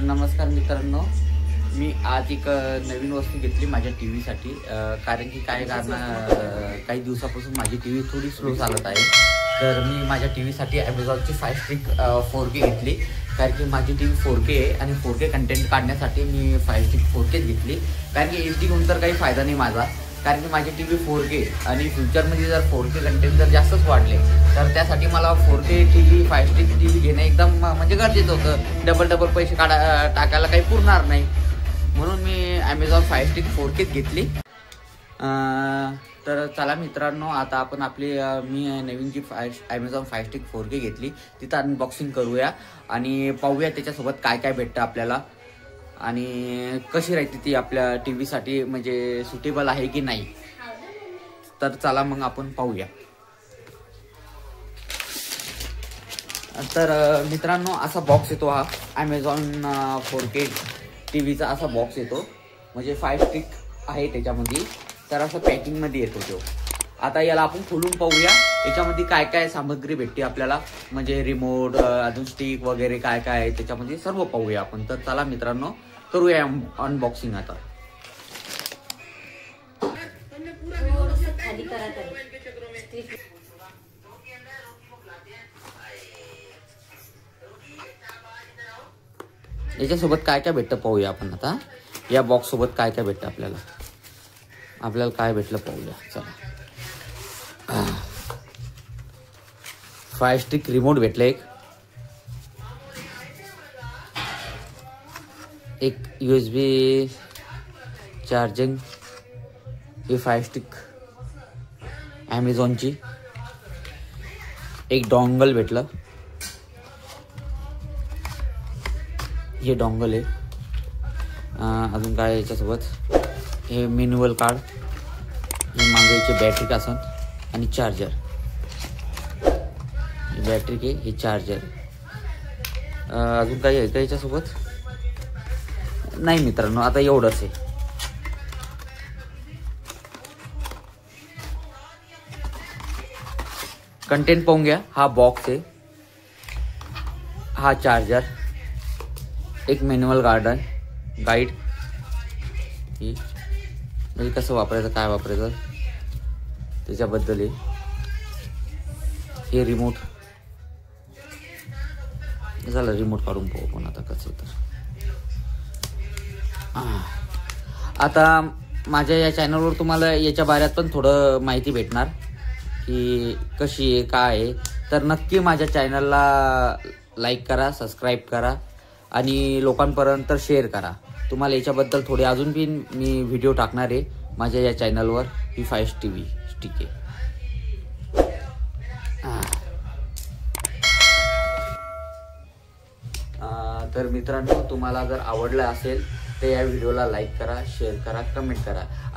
नमस्कार मित्रांनो, मी आज एक नवीन वस्तू घेतली माझ्या टी व्हीसाठी. कारण की काही दिवसापासून माझी टी व्ही थोडी स्लो चालत आहे. तर मी माझ्या टी व्हीसाठी ॲमेझॉनची 5 स्टिक 4K घेतली. कारण की माझी टी व्ही 4K आहे आणि 4K कंटेंट काढण्यासाठी मी 5 स्टिक 4K घेतली. कारण की HD घेऊन तर काही फायदा नाही माझा. कारण की माझी टी व्ही 4K आणि फ्युचरमध्ये जर 4K कंटेंट जर जास्तच वाढले तर त्यासाठी मला 4K T V 5 stick T V घेणं एकदम म्हणजे गरजेचं होतं. डबल पैसे टाकायला काही पुरणार नाही, म्हणून मी ॲमेझॉन 5 स्टिक 4K घेतली. तर चला मित्रांनो, आता आपण मी नवीन जी ॲमेझॉन 5 स्टिक 4K घेतली तिथं अनबॉक्सिंग करूया आणि पाहूया त्याच्यासोबत काय काय भेटतं आपल्याला आणि कशी राहते ती आपल्या टी व्हीसाठी, म्हणजे सुटेबल आहे की नाही. तर चला मग आपण पाहूया. तर मित्रांनो, असा बॉक्स येतो हा ॲमेझॉन 4K टी व्हीचा. असा बॉक्स येतो, म्हणजे 5 स्टिक आहे त्याच्यामध्ये. तर असं पॅकिंगमध्ये येतो तो. आता याला आपण खोलून पाहूया याच्यामध्ये काय काय सामग्री भेटते आपल्याला, म्हणजे रिमोट, अजून स्टिक वगैरे काय काय आहे त्याच्यामध्ये सर्व पाहूया आपण. तर चला मित्रांनो, करूया अनबॉक्सिंग आता. याच्यासोबत काय काय भेटतं पाहूया आपण. आता या बॉक्स सोबत काय काय भेटतं आपल्याला काय भेटलं पाहूया. चला, 5 स्टिक रिमोट भेटलं, एक USB चार्जिंग, ही 5 स्टिक ॲमेझॉनची. एक डॉंगल भेटलं, हे डॉंगल आहे. अजून काय याच्यासोबत, हे मॅन्युअल कार्ड, हे मागायची बॅटरी का असन आणि चार्जर. बॅटरी के हे चार्जर. अजून काही आहे का याच्यासोबत? नाही मित्रांनो, आता एवढंच आहे. कंटेंट पाहून घ्या. हा बॉक्स आहे, हा चार्जर, एक मॅन्युअल गाईड, ही म्हणजे कसं वापरायचं काय वापरायचं त्याच्याबद्दल आहे. हे रिमोट. झालं, रिमोट काढून पाहू पण आता कसं. तर आता माझ्या या चॅनलवर तुम्हाला याच्या बाऱ्यात पण थोडं माहिती भेटणार की कशी आहे काय आहे. तर नक्की माझ्या चॅनलला लाईक करा, सबस्क्राईब करा आणि लोकांपर्यंत शेअर करा. तुम्हाला याच्याबद्दल थोडे अजून बी मी व्हिडिओ टाकणार आहे माझ्या या चॅनलवर. ही 5 टीव्ही स्टिक आहे. तर मित्रांनो, तुम्हाला जर आवडलं असेल तर या व्हिडिओला लाईक करा, शेअर करा, कमेंट करा.